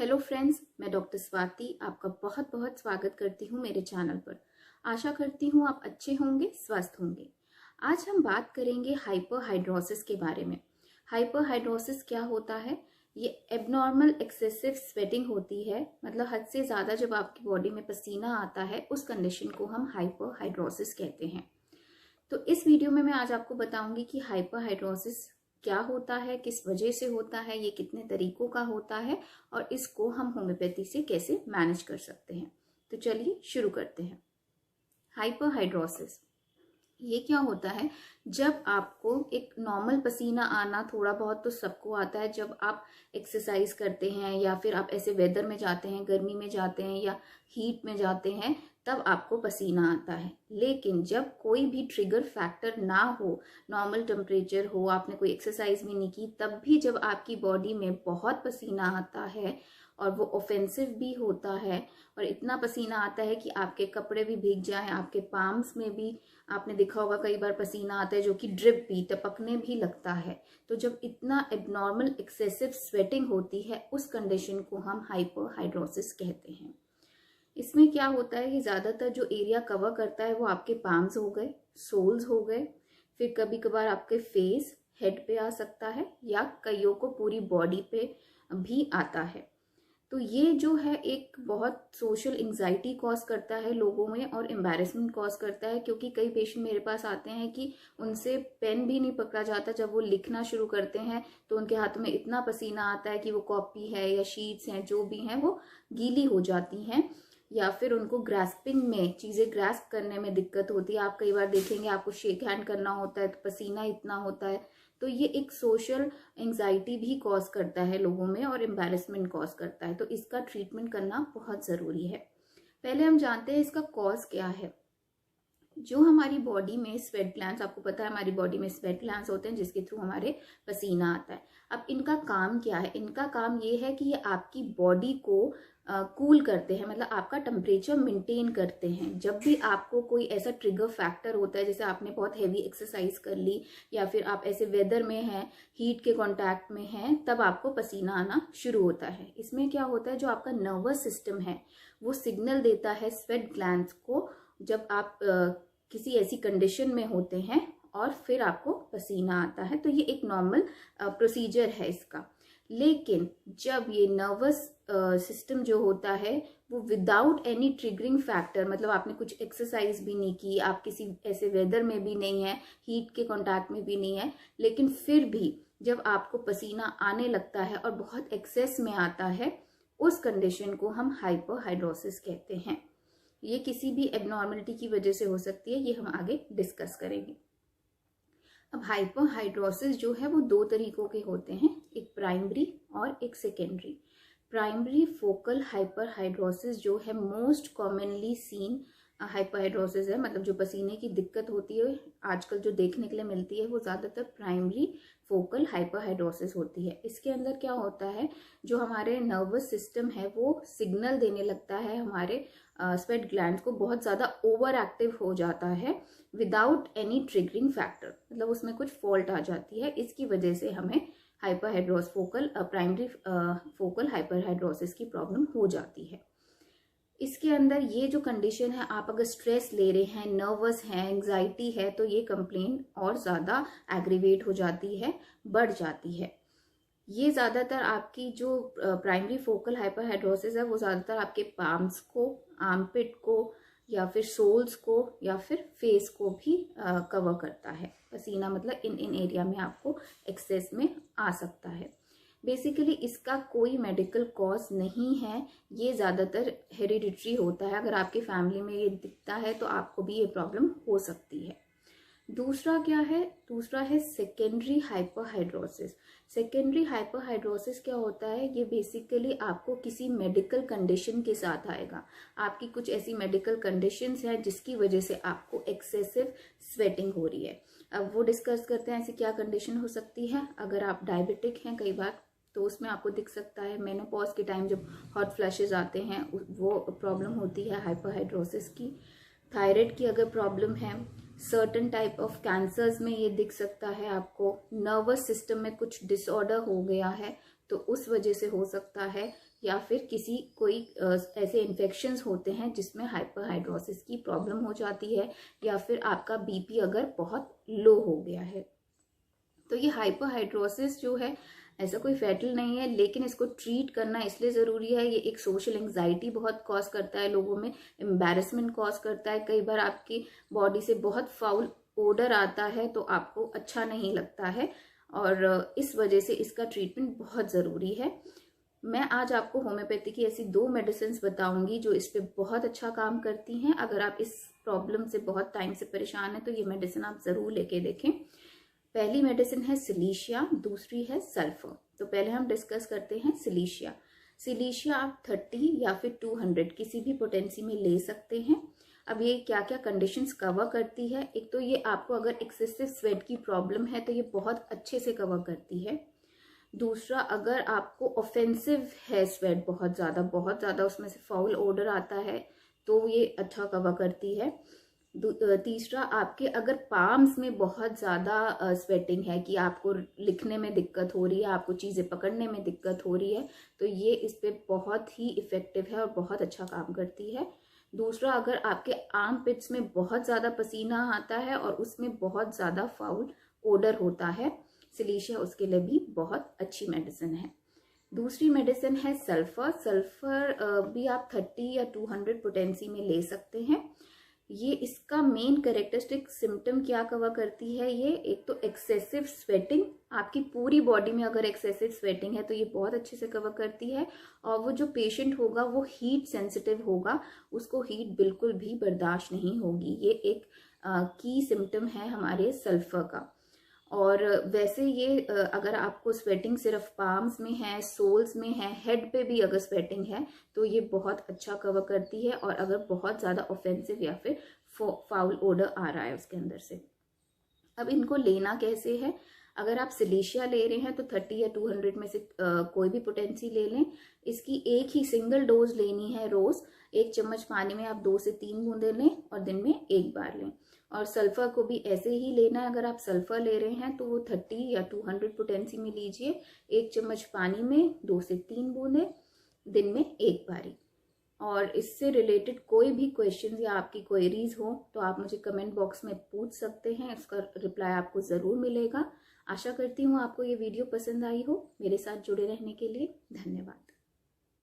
Hello friends, मैं doctor Swati आपका बहुत बहुत स्वागत करती हूँ मेरे चैनल पर। आशा करती हूँ आप अच्छे होंगे, स्वस्थ होंगे। आज हम बात करेंगे हाइपरहाइड्रोसिस के बारे में। हाइपरहाइड्रोसिस क्या होता है? ये एबनॉर्मल एक्सेसिव स्वेटिंग होती है, मतलब हद से ज़्यादा जब आपकी बॉडी में पसीना आता है उस कंडीशन को हम हाइपरहाइड्रोसिस कहते हैं। तो इस वीडियो में मैं आज आपको बताऊंगी कि हाइपरहाइड्रोसिस क्या होता है, किस वजह से होता है, ये कितने तरीकों का होता है और इसको हम होम्योपैथी से कैसे मैनेज कर सकते हैं। तो चलिए शुरू करते हैं। हाइपरहाइड्रोसिस ये क्या होता है? जब आपको एक नॉर्मल पसीना आना थोड़ा बहुत तो सबको आता है, जब आप एक्सरसाइज करते हैं या फिर आप ऐसे वेदर में जाते हैं, गर्मी में जाते हैं या हीट में जाते हैं, तब आपको पसीना आता है। लेकिन जब कोई भी ट्रिगर फैक्टर ना हो, नॉर्मल टेम्परेचर हो, आपने कोई एक्सरसाइज भी नहीं की, तब भी जब आपकी बॉडी में बहुत पसीना आता है और वो ऑफेंसिव भी होता है और इतना पसीना आता है कि आपके कपड़े भी भीग जाएं, आपके पाम्स में भी आपने देखा होगा कई बार पसीना आता है जो कि ड्रिप भी, टपकने भी लगता है। तो जब इतना एबनॉर्मल एक्सेसिव स्वेटिंग होती है उस कंडीशन को हम हाइपरहाइड्रोसिस कहते हैं। इसमें क्या होता है कि ज़्यादातर जो एरिया कवर करता है वो आपके पाम्स हो गए, सोल्स हो गए, फिर कभी कभार आपके फेस, हेड पे आ सकता है या कईयों को पूरी बॉडी पे भी आता है। तो ये जो है एक बहुत सोशल एंजाइटी कॉज करता है लोगों में और एम्बैरेसमेंट कॉज करता है, क्योंकि कई पेशेंट मेरे पास आते हैं कि उनसे पेन भी नहीं पकड़ा जाता। जब वो लिखना शुरू करते हैं तो उनके हाथों में इतना पसीना आता है कि वो कॉपी है या शीट्स हैं जो भी हैं वो गीली हो जाती हैं, या फिर उनको ग्रास्पिंग में, चीज़ें ग्रास्प करने में दिक्कत होती है। आप कई बार देखेंगे आपको शेक हैंड करना होता है तो पसीना इतना होता है। तो ये एक सोशल एंजाइटी भी कॉज करता है लोगों में और एम्बैरेसमेंट कॉज करता है। तो इसका ट्रीटमेंट करना बहुत ज़रूरी है। पहले हम जानते हैं इसका कॉज क्या है। जो हमारी बॉडी में स्वेट ग्लैंड्स, आपको पता है हमारी बॉडी में स्वेट ग्लैंड्स होते हैं जिसके थ्रू हमारे पसीना आता है। अब इनका काम क्या है? इनका काम ये है कि ये आपकी बॉडी को कूल करते हैं, मतलब आपका टेम्परेचर मेंटेन करते हैं। जब भी आपको कोई ऐसा ट्रिगर फैक्टर होता है, जैसे आपने बहुत हैवी एक्सरसाइज कर ली या फिर आप ऐसे वेदर में हैं, हीट के कांटेक्ट में हैं, तब आपको पसीना आना शुरू होता है। इसमें क्या होता है, जो आपका नर्वस सिस्टम है वो सिग्नल देता है स्वेट ग्लैंड्स को जब आप किसी ऐसी कंडीशन में होते हैं और फिर आपको पसीना आता है। तो ये एक नॉर्मल प्रोसीजर है इसका। लेकिन जब ये नर्वस सिस्टम जो होता है वो विदाउट एनी ट्रिगरिंग फैक्टर, मतलब आपने कुछ एक्सरसाइज भी नहीं की, आप किसी ऐसे वेदर में भी नहीं है, हीट के कांटेक्ट में भी नहीं है, लेकिन फिर भी जब आपको पसीना आने लगता है और बहुत एक्सेस में आता है, उस कंडीशन को हम हाइपरहाइड्रोसिस कहते हैं। ये किसी भी एबनॉर्मलिटी की वजह से हो सकती है, ये हम आगे डिस्कस करेंगे। अब हाइपरहाइड्रोसिस जो है वो दो तरीकों के होते हैं, एक प्राइमरी और एक सेकेंडरी। प्राइमरी फोकल हाइपरहाइड्रोसिस जो है मोस्ट कॉमनली सीन हाइपरहाइड्रोसिस है, मतलब जो पसीने की दिक्कत होती है आजकल जो देखने के लिए मिलती है वो ज़्यादातर प्राइमरी फोकल हाइपरहाइड्रोसिस होती है। इसके अंदर क्या होता है, जो हमारे नर्वस सिस्टम है वो सिग्नल देने लगता है हमारे स्वेट ग्लैंड्स को, बहुत ज़्यादा ओवर एक्टिव हो जाता है विदाउट एनी ट्रिगरिंग फैक्टर, मतलब उसमें कुछ फॉल्ट आ जाती है। इसकी वजह से हमें प्राइमरी फोकल हाइपरहाइड्रोसिस की प्रॉब्लम हो जाती है। इसके अंदर ये जो कंडीशन है, आप अगर स्ट्रेस ले रहे हैं, नर्वस हैं, एंजाइटी है, तो ये कंप्लेन और ज़्यादा एग्रीवेट हो जाती है, बढ़ जाती है। ये ज़्यादातर आपकी जो प्राइमरी फोकल हाइपरहाइड्रोसिस है वो ज़्यादातर आपके पाम्स को, आर्मपिट को या फिर सोल्स को या फिर फेस को भी कवर करता है। पसीना मतलब इन एरिया में आपको एक्सेस में आ सकता है। बेसिकली इसका कोई मेडिकल कॉज नहीं है, ये ज़्यादातर हेरिडिटरी होता है। अगर आपकी फैमिली में ये दिखता है तो आपको भी ये प्रॉब्लम हो सकती है। दूसरा क्या है? दूसरा है सेकेंडरी हाइपरहाइड्रोसिस। सेकेंडरी हाइपरहाइड्रोसिस क्या होता है? ये बेसिकली आपको किसी मेडिकल कंडीशन के साथ आएगा। आपकी कुछ ऐसी मेडिकल कंडीशंस हैं जिसकी वजह से आपको एक्सेसिव स्वेटिंग हो रही है। अब वो डिस्कस करते हैं ऐसी क्या कंडीशन हो सकती है। अगर आप डायबिटिक हैं कई बार तो उसमें आपको दिख सकता है, मेनोपॉज के टाइम जब हॉट फ्लैशेस आते हैं वो प्रॉब्लम होती है हाइपरहाइड्रोसिस की। थायराइड की अगर प्रॉब्लम है, सर्टन टाइप ऑफ कैंसर्स में ये दिख सकता है आपको। नर्वस सिस्टम में कुछ डिसऑर्डर हो गया है तो उस वजह से हो सकता है। या फिर किसी कोई ऐसे इन्फेक्शंस होते हैं जिसमें हाइपरहाइड्रोसिस की प्रॉब्लम हो जाती है, या फिर आपका बीपी अगर बहुत लो हो गया है। तो ये हाइपरहाइड्रोसिस जो है ऐसा कोई फैटल नहीं है, लेकिन इसको ट्रीट करना इसलिए ज़रूरी है। ये एक सोशल एंग्जाइटी बहुत कॉज करता है लोगों में, एम्बैरेसमेंट कॉज करता है। कई बार आपकी बॉडी से बहुत फाउल ओडर आता है तो आपको अच्छा नहीं लगता है, और इस वजह से इसका ट्रीटमेंट बहुत ज़रूरी है। मैं आज आपको होम्योपैथी की ऐसी 2 मेडिसिन बताऊंगी जो इस पे बहुत अच्छा काम करती हैं। अगर आप इस प्रॉब्लम से बहुत टाइम से परेशान हैं तो ये मेडिसिन आप ज़रूर लेके देखें। पहली मेडिसिन है सिलीशिया, दूसरी है सल्फर। तो पहले हम डिस्कस करते हैं सिलीशिया। सिलीशिया आप 30 या फिर 200 किसी भी पोटेंसी में ले सकते हैं। अब ये क्या क्या कंडीशंस कवर करती है, एक तो ये आपको अगर एक्सेसिव स्वेट की प्रॉब्लम है तो ये बहुत अच्छे से कवर करती है। दूसरा, अगर आपको ऑफेंसिव है स्वेट बहुत ज़्यादा उसमें से फाउल ओडर आता है तो ये अच्छा कवर करती है। तीसरा, आपके अगर पाम्स में बहुत ज़्यादा स्वेटिंग है कि आपको लिखने में दिक्कत हो रही है, आपको चीज़ें पकड़ने में दिक्कत हो रही है, तो ये इस पे बहुत ही इफ़ेक्टिव है और बहुत अच्छा काम करती है। दूसरा, अगर आपके आर्म पिट्स में बहुत ज़्यादा पसीना आता है और उसमें बहुत ज़्यादा फाउल ओडर होता है, सिलीशिया उसके लिए भी बहुत अच्छी मेडिसिन है। दूसरी मेडिसिन है सल्फर। सल्फर भी आप 30 या 200 पोटेंसी में ले सकते हैं। ये इसका मेन कैरेक्टरिस्टिक सिम्टम क्या कवर करती है, ये एक तो एक्सेसिव स्वेटिंग, आपकी पूरी बॉडी में अगर एक्सेसिव स्वेटिंग है तो ये बहुत अच्छे से कवर करती है। और वो जो पेशेंट होगा वो हीट सेंसिटिव होगा, उसको हीट बिल्कुल भी बर्दाश्त नहीं होगी। ये एक की सिम्टम है हमारे सल्फर का। और वैसे ये अगर आपको स्वेटिंग सिर्फ पाम्स में है, सोल्स में है, हेड पे भी अगर स्वेटिंग है तो ये बहुत अच्छा कवर करती है। और अगर बहुत ज़्यादा ऑफेंसिव या फिर फाउल ओडर आ रहा है उसके अंदर से। अब इनको लेना कैसे है, अगर आप सिलीशिया ले रहे हैं तो 30 या 200 में से कोई भी पोटेंसी ले लें। इसकी एक ही सिंगल डोज लेनी है रोज़। 1 चम्मच पानी में आप 2 से 3 बूंदे लें और दिन में 1 बार लें। और सल्फर को भी ऐसे ही लेना है। अगर आप सल्फर ले रहे हैं तो वो 30 या 200 पोटेंसी में लीजिए। 1 चम्मच पानी में 2 से 3 बूंदे, दिन में 1 बारी। और इससे रिलेटेड कोई भी क्वेश्चन या आपकी क्वेरीज हो तो आप मुझे कमेंट बॉक्स में पूछ सकते हैं, उसका रिप्लाई आपको ज़रूर मिलेगा। आशा करती हूँ आपको ये वीडियो पसंद आई हो। मेरे साथ जुड़े रहने के लिए धन्यवाद।